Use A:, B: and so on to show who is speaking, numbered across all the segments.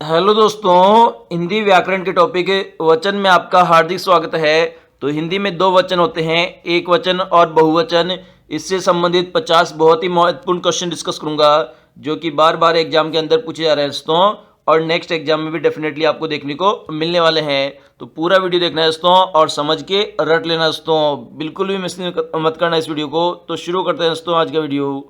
A: Hello दोस्तों, हिंदी व्याकरण के टॉपिक वचन में आपका हार्दिक स्वागत है। तो हिंदी में दो वचन होते हैं, एक वचन और बहुवचन। इससे संबंधित 50 बहुत ही महत्वपूर्ण क्वेश्चन डिस्कस करूंगा जो कि बार बार एग्जाम के अंदर पूछे जा रहे हैं दोस्तों, और नेक्स्ट एग्जाम में भी डेफिनेटली आपको देखने को मिलने वाले हैं। तो पूरा वीडियो देखना है दोस्तों और समझ के रट लेना दोस्तों, बिल्कुल भी मिस मत करना इस वीडियो को। तो शुरू करते हैं दोस्तों आज का वीडियो।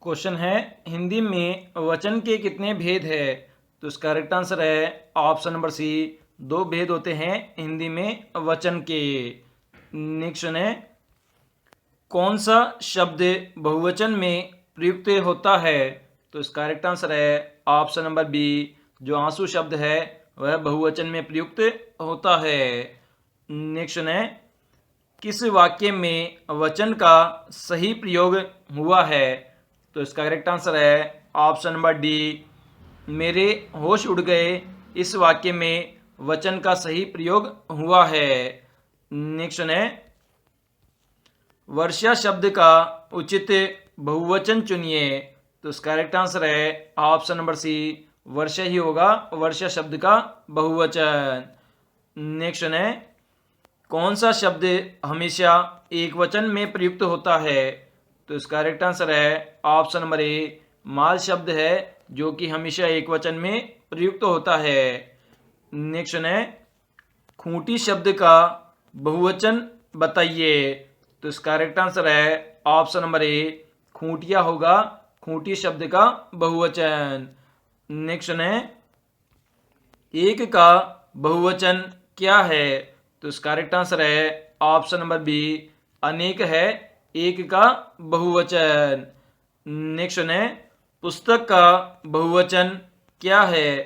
A: क्वेश्चन है, हिंदी में वचन के कितने भेद है? तो इसका करेक्ट आंसर है ऑप्शन नंबर सी, दो भेद होते हैं हिंदी में वचन के। नेक्स्ट है, कौन सा शब्द बहुवचन में प्रयुक्त होता है? तो इसका करेक्ट आंसर है ऑप्शन नंबर बी, जो आंसू शब्द है वह बहुवचन में प्रयुक्त होता है। नेक्स्ट है, किस वाक्य में वचन का सही प्रयोग हुआ है? तो इसका करेक्ट आंसर है ऑप्शन नंबर डी, मेरे होश उड़ गए। इस वाक्य में वचन का सही प्रयोग हुआ है। नेक्स्ट है, वर्षा शब्द का उचित बहुवचन चुनिए। तो इसका करेक्ट आंसर है ऑप्शन नंबर सी, वर्षा ही होगा वर्षा शब्द का बहुवचन। नेक्स्ट है, कौन सा शब्द हमेशा एक वचन में प्रयुक्त होता है? तो इसका करेक्ट आंसर है ऑप्शन नंबर ए, माल शब्द है जो कि हमेशा एक वचन में प्रयुक्त होता है। नेक्स्ट है, खूंटी शब्द का बहुवचन बताइए। तो इसका करेक्ट आंसर है ऑप्शन नंबर ए, खूंटिया होगा खूंटी शब्द का बहुवचन। नेक्स्ट है, एक का बहुवचन क्या है? तो इसका करेक्ट आंसर है ऑप्शन नंबर बी, अनेक है एक का बहुवचन। नेक्स्ट है, पुस्तक का बहुवचन क्या है?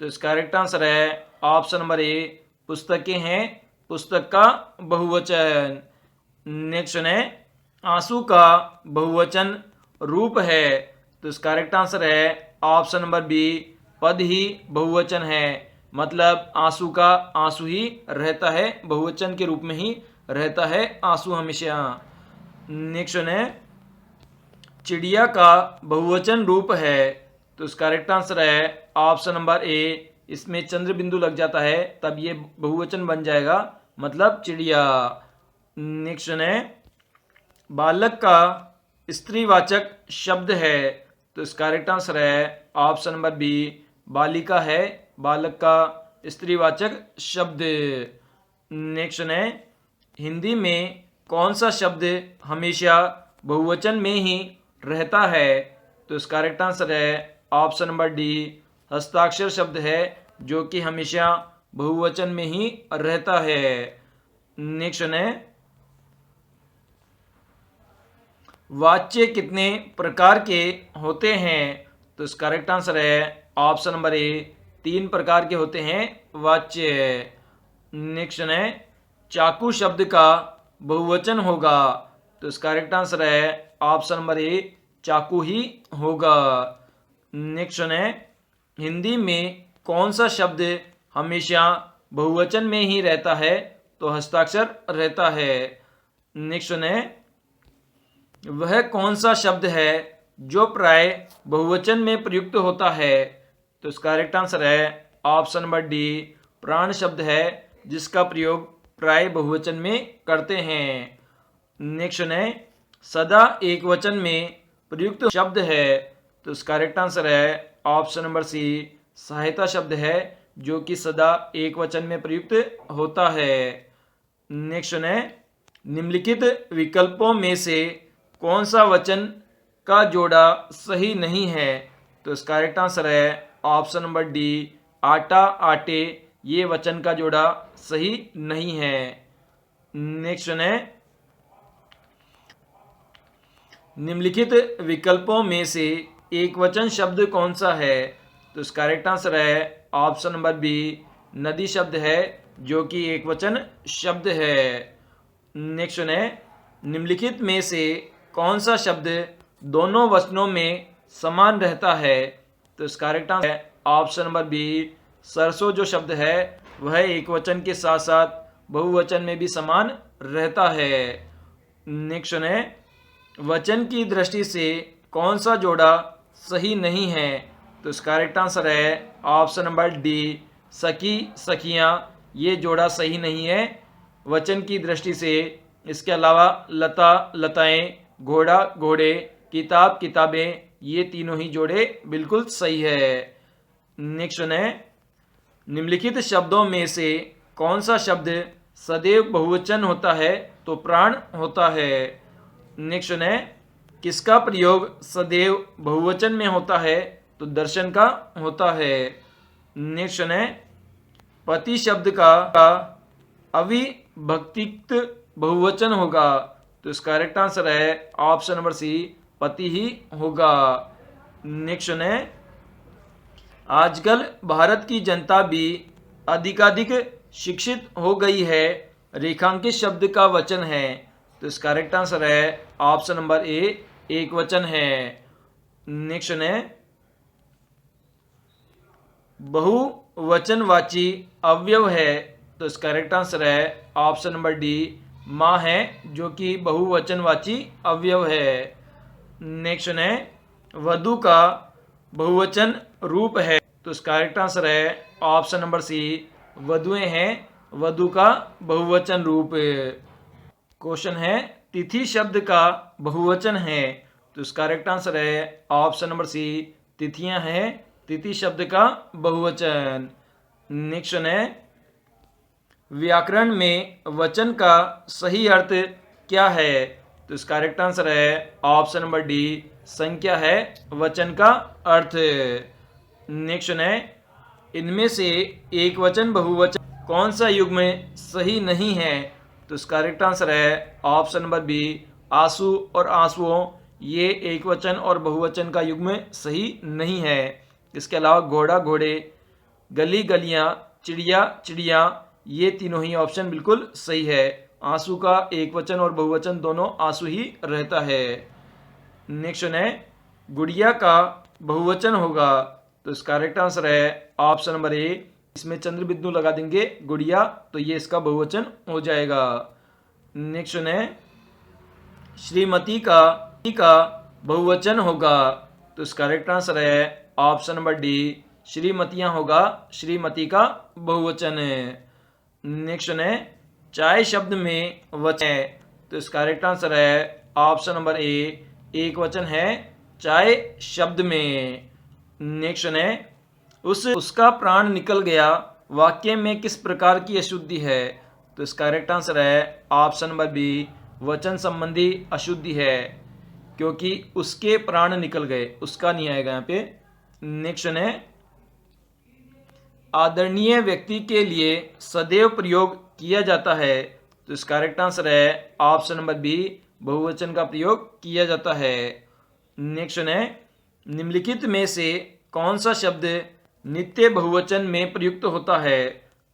A: तो इसका करेक्ट आंसर है ऑप्शन नंबर ए, पुस्तकें हैं पुस्तक का बहुवचन। नेक्स्ट है, आंसू का बहुवचन रूप है। तो इसका करेक्ट आंसर है ऑप्शन नंबर बी, पद ही बहुवचन है, मतलब आंसू का आंसू ही रहता है, बहुवचन के रूप में ही रहता है आंसू हमेशा। नेक्स्ट है, चिड़िया का बहुवचन रूप है। तो इसका करेक्ट आंसर है ऑप्शन नंबर ए, इसमें चंद्र बिंदु लग जाता है तब ये बहुवचन बन जाएगा, मतलब चिड़िया। नेक्स्ट है, बालक का स्त्रीवाचक शब्द है। तो इसका करेक्ट आंसर है ऑप्शन नंबर बी, बालिका है बालक का स्त्रीवाचक शब्द। नेक्स्ट है, हिंदी में कौन सा शब्द हमेशा बहुवचन में ही रहता है? तो इसका करेक्ट आंसर है ऑप्शन नंबर डी, हस्ताक्षर शब्द है जो कि हमेशा बहुवचन में ही रहता है। नेक्स्ट है, वाच्य कितने प्रकार के होते हैं? तो इसका करेक्ट आंसर है ऑप्शन नंबर ए, 3 प्रकार के होते हैं वाच्य। नेक्स्ट है, चाकू शब्द का बहुवचन होगा। तो इसका करेक्ट आंसर है ऑप्शन नंबर ए, चाकू ही होगा। नेक्स्ट है, हिंदी में कौन सा शब्द हमेशा बहुवचन में ही रहता है? तो हस्ताक्षर रहता है। नेक्स्ट है, वह कौन सा शब्द है जो प्राय बहुवचन में प्रयुक्त होता है? तो इसका करेक्ट आंसर है ऑप्शन नंबर डी, प्राण शब्द है जिसका प्रयोग प्राय बहुवचन में करते हैं। नेक्स्ट है, सदा एक वचन में प्रयुक्त शब्द है। तो इसका करेक्ट आंसर है ऑप्शन नंबर सी, सहायता शब्द है जो कि सदा एक वचन में प्रयुक्त होता है। नेक्स्ट है, निम्नलिखित विकल्पों में से कौन सा वचन का जोड़ा सही नहीं है? तो इसका करेक्ट आंसर है ऑप्शन नंबर डी, आटा आटे, ये वचन का जोड़ा सही नहीं है। नेक्स्ट है, निम्नलिखित विकल्पों में से एक वचन शब्द कौन सा है? तो इसका करेक्ट आंसर है ऑप्शन नंबर बी, नदी शब्द है जो कि एक वचन शब्द है। नेक्स्ट है, निम्नलिखित में से कौन सा शब्द दोनों वचनों में समान रहता है? तो इसका करेक्ट आंसर है ऑप्शन नंबर बी, सरसों जो शब्द है वह एक वचन के साथ साथ बहुवचन में भी समान रहता है। नेक्स्ट है, वचन की दृष्टि से कौन सा जोड़ा सही नहीं है? तो इसका करेक्ट आंसर है ऑप्शन नंबर डी, सखी सखियां। ये जोड़ा सही नहीं है वचन की दृष्टि से। इसके अलावा लता लताएं, घोड़ा घोड़े, किताब किताबें, ये तीनों ही जोड़े बिल्कुल सही है। नेक्स्ट है, निम्नलिखित शब्दों में से कौन सा शब्द सदैव बहुवचन होता है तो प्राण होता है। नेक्स्ट है, किसका प्रयोग सदैव बहुवचन में होता है तो दर्शन का होता है। नेक्स्ट है, पति शब्द का अविभक्तियुक्त बहुवचन होगा तो इसका करेक्ट आंसर है ऑप्शन नंबर सी, पति ही होगा। नेक्स्ट है, आजकल भारत की जनता भी अधिकाधिक शिक्षित हो गई है, रेखांकित शब्द का वचन है तो इसका करेक्ट आंसर है ऑप्शन नंबर ए, एक वचन है। नेक्स्ट है, बहुवचनवाची अवयव है तो इसका करेक्ट आंसर है ऑप्शन नंबर डी, माँ है, जो कि बहुवचनवाची अवयव है। नेक्स्ट है, वधु का बहुवचन रूप है तो इसका करेक्ट आंसर है ऑप्शन नंबर सी, वधुएं हैं, वधु का बहुवचन रूप। क्वेश्चन है, तिथि शब्द का बहुवचन है तो इसका करेक्ट आंसर है ऑप्शन नंबर सी, तिथियां हैं, तिथि शब्द का बहुवचन। नेक्स्ट है, व्याकरण में वचन का सही अर्थ क्या है तो इसका करेक्ट आंसर है ऑप्शन नंबर डी, संख्या है वचन का अर्थ। नेक्स्ट है, इनमें से एक वचन बहुवचन कौन सा युग्म में सही नहीं है तो इसका करेक्ट आंसर है ऑप्शन नंबर बी, आंसू और आंसुओं, ये एक वचन और बहुवचन का युग्म सही नहीं है। इसके अलावा घोड़ा घोड़े, गली गलियां, चिड़िया चिड़िया, ये तीनों ही ऑप्शन बिल्कुल सही है। आंसू का एक वचन और बहुवचन दोनों आंसू ही रहता है। नेक्स्ट है, गुड़िया का बहुवचन होगा तो इसका करेक्ट आंसर है ऑप्शन नंबर ए, इसमें चंद्र बिंदु लगा देंगे गुड़िया तो ये इसका बहुवचन हो जाएगा। नेक्स्ट है, श्रीमती का बहुवचन होगा तो इसका करेक्ट आंसर है ऑप्शन नंबर डी, श्रीमतियां होगा, श्रीमती का बहुवचन है। नेक्स्ट है, चाय शब्द में वचन है तो इसका करेक्ट आंसर है ऑप्शन नंबर ए, एक वचन है चाय शब्द में। नेक्स्ट है, उसका प्राण निकल गया वाक्य में किस प्रकार की अशुद्धि है तो इसका करेक्ट आंसर है ऑप्शन नंबर बी, वचन संबंधी अशुद्धि है, क्योंकि उसके प्राण निकल गए, उसका नहीं आएगा यहाँ पे। नेक्स्ट है, आदरणीय व्यक्ति के लिए सदैव प्रयोग किया जाता है तो इसका करेक्ट आंसर है ऑप्शन नंबर बी, बहुवचन का प्रयोग किया जाता है। नेक्स्ट है, निम्नलिखित में से कौन सा शब्द नित्य बहुवचन में प्रयुक्त होता है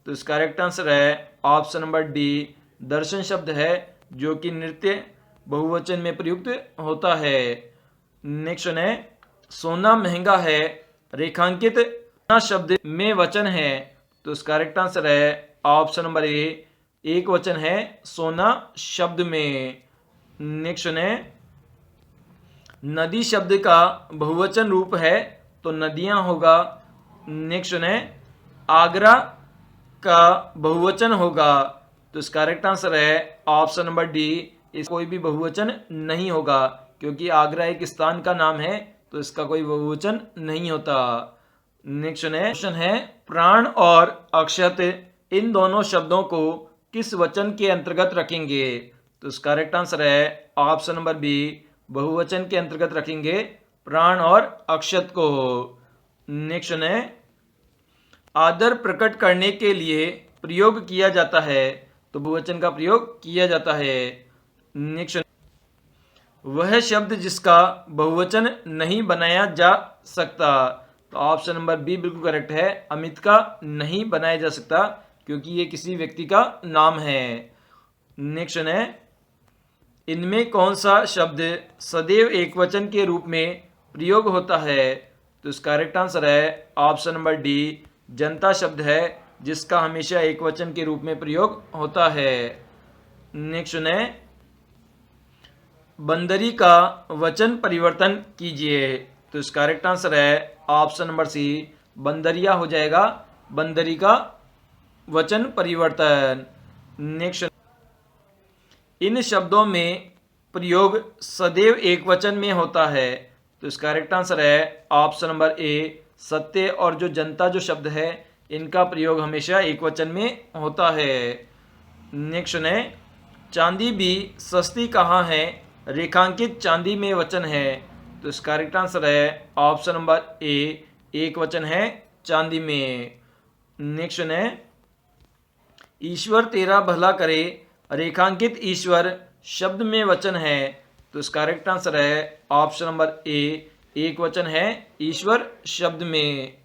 A: तो इसका करेक्ट आंसर है ऑप्शन नंबर डी, दर्शन शब्द है जो कि नित्य बहुवचन में प्रयुक्त होता है। नेक्स्ट है, सोना महंगा है, रेखांकित शब्द में वचन है तो इसका करेक्ट आंसर है ऑप्शन नंबर ए, एक वचन है सोना शब्द में। नेक्स्ट है, नदी शब्द का बहुवचन रूप है तो नदियां होगा। नेक्स्ट है, आगरा का बहुवचन होगा तो इसका करेक्ट आंसर है ऑप्शन नंबर डी, इस कोई भी बहुवचन नहीं होगा क्योंकि आगरा एक स्थान का नाम है तो इसका कोई बहुवचन नहीं होता। नेक्स्ट क्वेश्चन है, प्राण और अक्षत इन दोनों शब्दों को किस वचन के अंतर्गत रखेंगे तो इसका करेक्ट आंसर है ऑप्शन नंबर बी, बहुवचन के अंतर्गत रखेंगे प्राण और अक्षत को। नेक्स्ट है, आदर प्रकट करने के लिए प्रयोग किया जाता है तो बहुवचन का प्रयोग किया जाता है। नेक्स्ट, वह शब्द जिसका बहुवचन नहीं बनाया जा सकता तो ऑप्शन नंबर बी बिल्कुल करेक्ट है, अमित का नहीं बनाया जा सकता क्योंकि ये किसी व्यक्ति का नाम है। नेक्स्ट है, इनमें कौन सा शब्द सदैव एक वचन के रूप में प्रयोग होता है तो इसका करेक्ट आंसर है ऑप्शन नंबर डी, जनता शब्द है जिसका हमेशा एक वचन के रूप में प्रयोग होता है। नेक्स्ट है, बंदरी का वचन परिवर्तन कीजिए तो इसका करेक्ट आंसर है ऑप्शन नंबर सी बंदरिया हो जाएगा, बंदरी का वचन परिवर्तन। नेक्स्ट, इन शब्दों में प्रयोग सदैव एक वचन में होता है, तो इसका करेक्ट आंसर है ऑप्शन नंबर ए सत्य और जो जनता जो शब्द है इनका प्रयोग हमेशा एक वचन में होता है। नेक्स्ट है, चांदी भी सस्ती कहाँ है, रेखांकित चांदी में वचन है, तो इसका करेक्ट आंसर है ऑप्शन नंबर ए एक वचन है चांदी में। नेक्स्ट है, ईश्वर तेरा भला करे, रेखांकित ईश्वर शब्द में वचन है, तो इसका करेक्ट आंसर है ऑप्शन नंबर ए एक वचन है ईश्वर शब्द में।